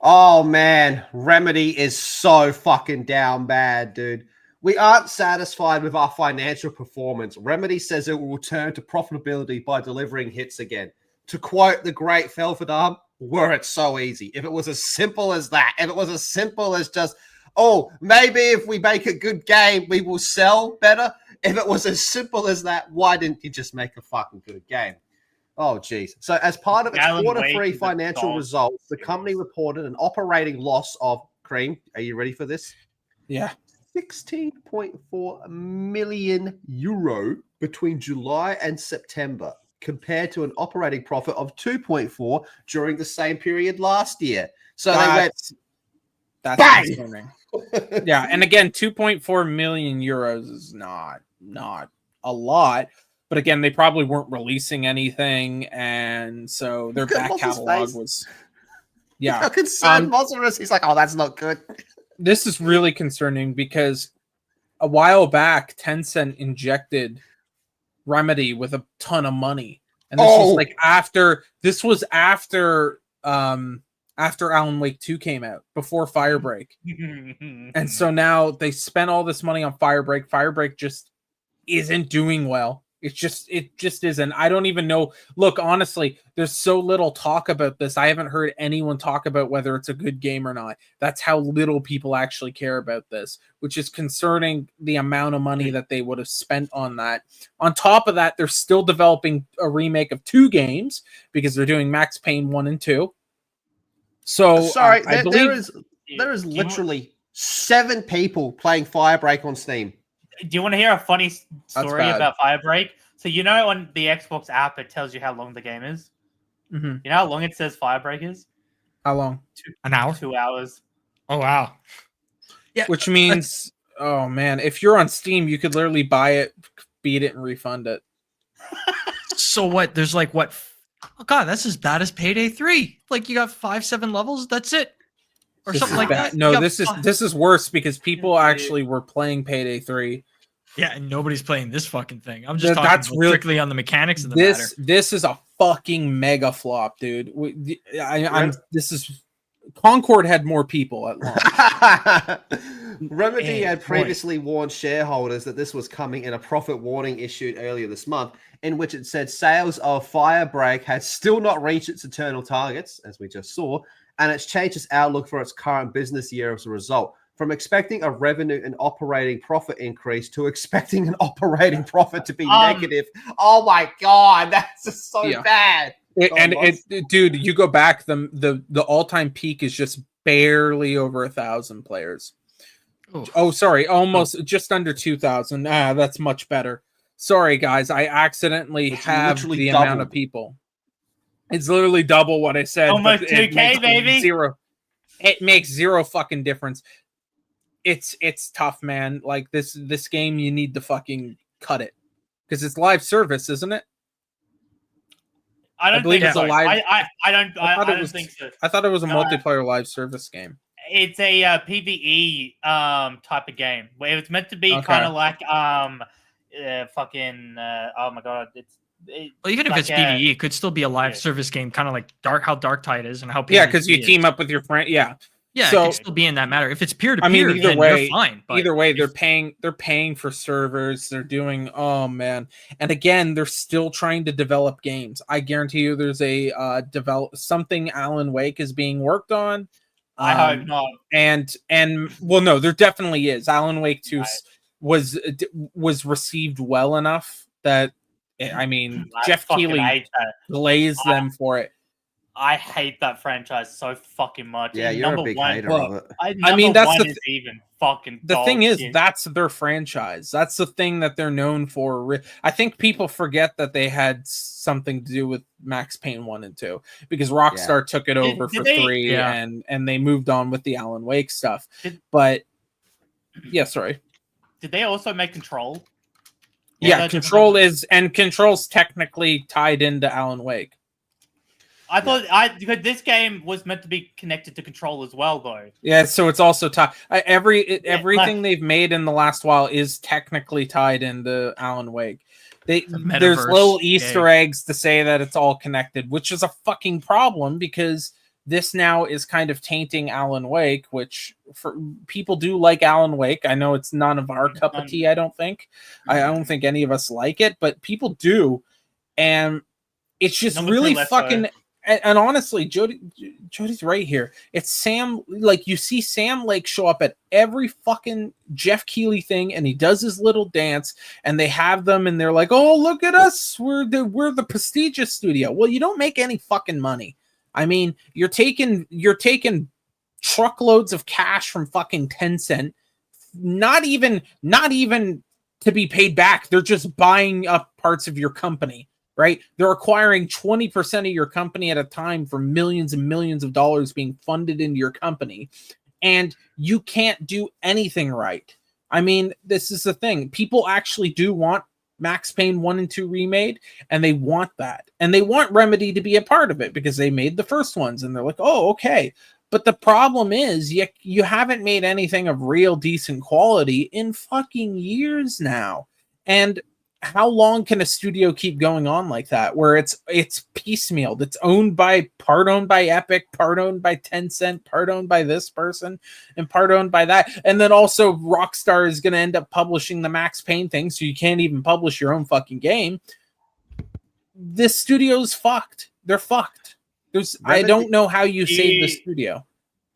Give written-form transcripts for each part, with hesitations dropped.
Oh man, Remedy is so fucking down bad, dude. We aren't satisfied with our financial performance. Remedy says it will return to profitability by delivering hits again. To quote the great Felfadam, were it so easy. If it was as simple as that, if it was as simple as just, oh, maybe if we make a good game, we will sell better. If it was as simple as that, why didn't you just make a fucking good game? Oh, geez. So as part of its quarter three financial results, the company reported an operating loss of, Cream, are you ready for this? Yeah. 16.4 million euro between July and September, compared to an operating profit of 2.4 during the same period last year. So that's concerning. Yeah, and again, 2.4 million euros is not a lot, but again, they probably weren't releasing anything, and so their back catalog was. Yeah, how concerned Monster is. He's like, "Oh, that's not good." This is really concerning because a while back, Tencent injected Remedy with a ton of money, and this was like after Alan Wake 2 came out, before Firebreak. And so now they spent all this money on Firebreak. Firebreak just isn't doing well. It just isn't. I don't even know. Look, honestly, there's so little talk about this. I haven't heard anyone talk about whether it's a good game or not. That's how little people actually care about this, which is concerning, the amount of money that they would have spent on that. On top of that, they're still developing a remake of 2 games because they're doing Max Payne 1 and 2. So sorry, there is literally 7 people playing Firebreak on Steam. Do you want to hear a funny story about Firebreak? So you know on the Xbox app it tells you how long the game is. Mm-hmm. You know how long it says Firebreak is? How long? An hour? 2 hours. Oh wow! Yeah, which means, oh man, if you're on Steam, you could literally buy it, beat it, and refund it. So what? There's like what? Oh god, that's as bad as Payday 3. Like you got 5-7 levels. That's it, or something like that. No, this is worse because people actually were playing Payday 3. Yeah, and nobody's playing this fucking thing. I'm just talking strictly on the mechanics of the matter. This is a fucking mega flop, dude. This is Concord had more people at launch. Remedy had previously warned shareholders that this was coming in a profit warning issued earlier this month, in which it said sales of Firebreak had still not reached its internal targets, as we just saw, and it's changed its outlook for its current business year as a result. From expecting a revenue and operating profit increase to expecting an operating profit to be negative. Oh my god, that's just so bad. Dude, you go back, the all-time peak is just barely over 1,000 players. Oh, sorry, almost just under 2,000. That's much better. Sorry, guys, I accidentally have the amount of people. It's literally double what I said. Almost 2K, baby. Zero. It makes zero fucking difference. It's tough, man. Like this game, you need to fucking cut it because it's live service, isn't it? I don't believe it's a live. I don't think so. I thought it was a multiplayer live service game. It's a PvE type of game. It's meant to be kind of like fucking. Oh my god! Well, even if it's PvE, it could still be a live service game, kind of like how Dark Tide is and how. Yeah, because you team up with your friend. Yeah. Yeah, so, it can still be in that matter. If it's peer-to-peer, then you're fine. But either way, they're paying for servers. They're doing, oh man. And again, they're still trying to develop games. I guarantee you there's a something Alan Wake is being worked on. I hope not. And well, no, there definitely is. Alan Wake 2 was received well enough that, I mean, Jeff Keighley glazed them for it. I hate that franchise so fucking much. Yeah, you're a big hater of it. I mean, that's the thing is, that's their franchise. That's the thing that they're known for. I think people forget that they had something to do with Max Payne 1 and 2 because Rockstar took it over for 3 and they moved on with the Alan Wake stuff. But yeah, sorry. Did they also make Control? Yeah, Control's technically tied into Alan Wake. I thought because this game was meant to be connected to Control as well, though. Yeah, so it's also tied. Everything they've made in the last while is technically tied into Alan Wake. There's little Easter eggs to say that it's all connected, which is a fucking problem because this now is kind of tainting Alan Wake, which for people do like Alan Wake. I know it's none of our cup of tea. I don't think think any of us like it, but people do, and it's just Number really 3 fucking. Leto. And honestly, Jody's right here. It's Sam. Like, you see Sam Lake show up at every fucking Jeff Keighley thing, and he does his little dance, and they have them, and they're like, "Oh, look at us! We're the prestigious studio." Well, you don't make any fucking money. I mean, you're taking truckloads of cash from fucking Tencent, not even to be paid back. They're just buying up parts of your company. Right? They're acquiring 20% of your company at a time for millions and millions of dollars being funded into your company. And you can't do anything right. I mean, this is the thing. People actually do want Max Payne 1 and 2 remade, and they want that. And they want Remedy to be a part of it because they made the first ones, and they're like, oh, okay. But the problem is you haven't made anything of real decent quality in fucking years now. And how long can a studio keep going on like that, where it's piecemeal? That's part owned by Epic, part owned by Tencent, part owned by this person, and part owned by that. And then also Rockstar is going to end up publishing the Max Payne thing, so you can't even publish your own fucking game. This studio's fucked. They're fucked. I don't know how you save the studio.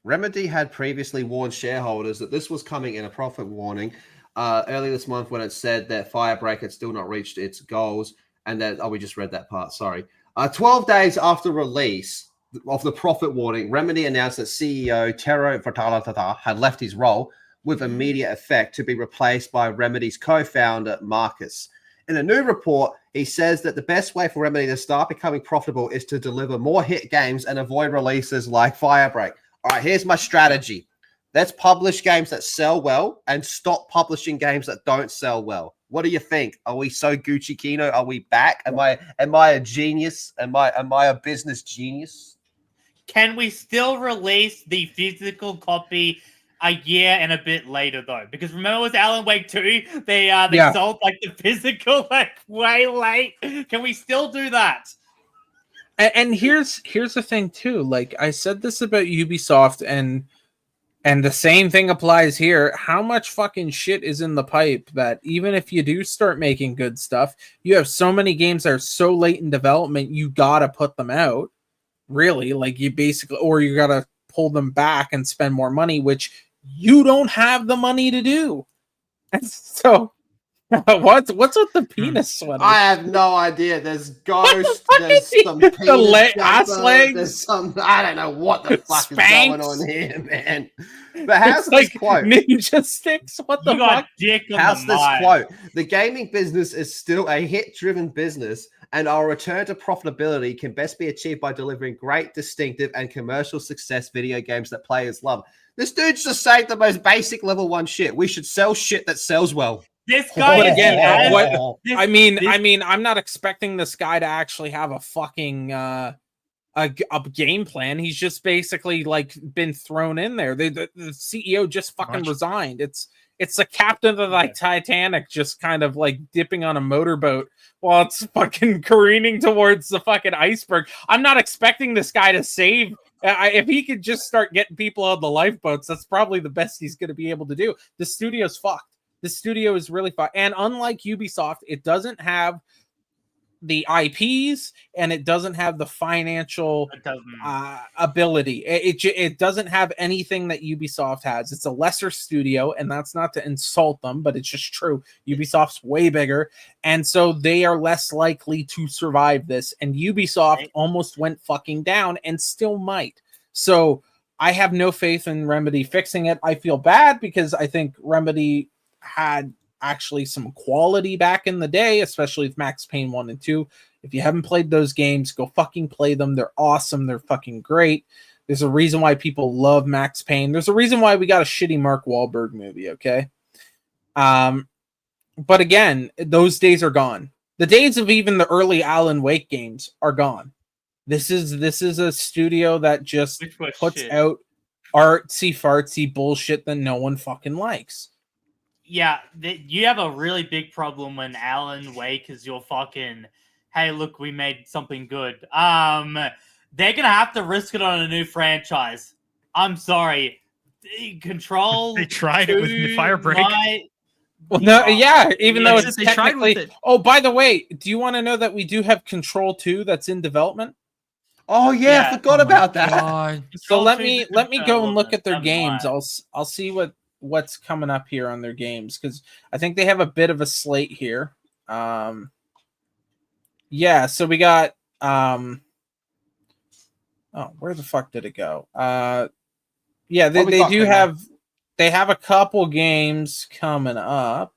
Remedy had previously warned shareholders that this was coming in a profit warning earlier this month, when it said that Firebreak had still not reached its goals, and that we just read that part. Sorry. 12 days after release of the profit warning, Remedy announced that CEO Tero Vatalata had left his role with immediate effect to be replaced by Remedy's co-founder Marcus. In a new report, he says that the best way for Remedy to start becoming profitable is to deliver more hit games and avoid releases like Firebreak. All right, here's my strategy. Let's publish games that sell well and stop publishing games that don't sell well. What do you think? Are we so Gucci Kino? Are we back? Am I a genius? Am I a business genius? Can we still release the physical copy a year and a bit later, though? Because remember with Alan Wake 2, they sold like the physical like way late. Can we still do that? And here's the thing too. Like, I said this about Ubisoft, and the same thing applies here. How much fucking shit is in the pipe that even if you do start making good stuff, you have so many games that are so late in development, you gotta put them out. Really, like, you basically, or you gotta pull them back and spend more money, which you don't have the money to do. And so, what's with the penis sweater? I have no idea. There's ghosts. There's some penis ass legs. There's some. I don't know what the fuck is going on here, man. But how's this quote? Ninja sticks. What the fuck? How's this quote? The gaming business is still a hit-driven business, and our return to profitability can best be achieved by delivering great, distinctive, and commercial success video games that players love. This dude's just saying the most basic level 1 shit. We should sell shit that sells well. This guy I mean, I'm not expecting this guy to actually have a fucking a game plan. He's just basically like been thrown in there. The CEO just fucking resigned. It's the captain of the Titanic just kind of like dipping on a motorboat while it's fucking careening towards the fucking iceberg. I'm not expecting this guy to save. If he could just start getting people on the lifeboats, that's probably the best he's going to be able to do. The studio's fucked. The studio is really fun. And unlike Ubisoft, it doesn't have the IPs and it doesn't have the financial ability. It doesn't have anything that Ubisoft has. It's a lesser studio, and that's not to insult them, but it's just true. Ubisoft's way bigger, and so they are less likely to survive this. And Ubisoft almost went fucking down and still might. So I have no faith in Remedy fixing it. I feel bad because I think Remedy had actually some quality back in the day, especially with Max Payne 1 and 2. If you haven't played those games, go fucking play them. They're awesome. They're fucking great. There's a reason why people love Max Payne. There's a reason why we got a shitty Mark Wahlberg movie, okay? But again, those days are gone. The days of even the early Alan Wake games are gone. This is a studio that just puts out artsy fartsy bullshit that no one fucking likes. Yeah, you have a really big problem when Alan Wake is your fucking, hey, look, we made something good. they're gonna have to risk it on a new franchise. I'm sorry. Control. They tried it with Firebreak. Well, no, yeah, even though it's they tried with technically. it. Oh, by the way, do you want to know that we do have Control 2 that's in development? Oh yeah, I forgot about that. So Control let 2 me is let me go and look at their development. games. I'll see what's coming up here on their games, because I think they have a bit of a slate here. Yeah, so we got oh, where the fuck did it go? Yeah, they do have a couple games coming up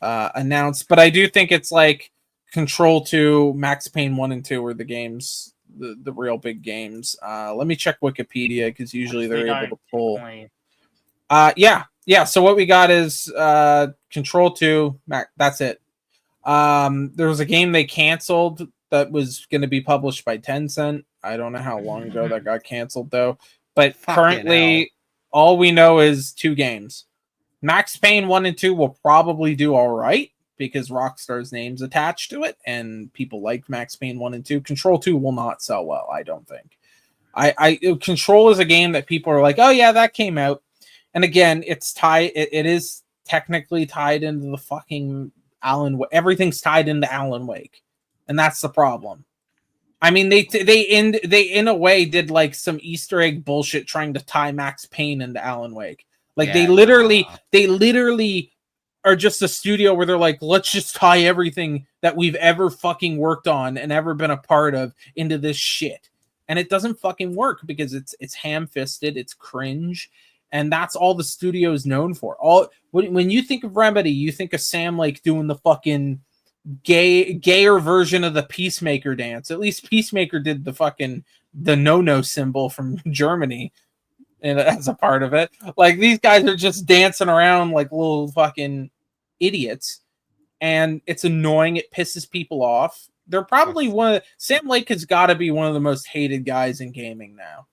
announced, but I do think it's like Control 2, Max Payne 1 and 2 are the games, the real big games. Let me check Wikipedia, because usually they're able to pull. Yeah. So what we got is Control 2, that's it. There was a game they canceled that was going to be published by Tencent. I don't know how long ago that got canceled though. But currently, all we know is 2 games. Max Payne 1 and 2 will probably do all right because Rockstar's name's attached to it, and people like Max Payne 1 and 2. Control 2 will not sell well, I don't think. Control is a game that people are like, oh yeah, that came out. And again, it's tied. It is technically tied into the fucking everything's tied into Alan Wake, and that's the problem. I mean, they in a way did like some Easter egg bullshit trying to tie Max Payne into Alan Wake. Like they literally are just a studio where they're like, let's just tie everything that we've ever fucking worked on and ever been a part of into this shit, and it doesn't fucking work because it's ham-fisted, it's cringe. And that's all the studio is known for. When you think of Remedy, you think of Sam Lake doing the fucking gayer version of the Peacemaker dance. At least Peacemaker did the no-no symbol from Germany, and as a part of it. Like, these guys are just dancing around like little fucking idiots, and it's annoying. It pisses people off. They're probably Sam Lake has got to be one of the most hated guys in gaming now.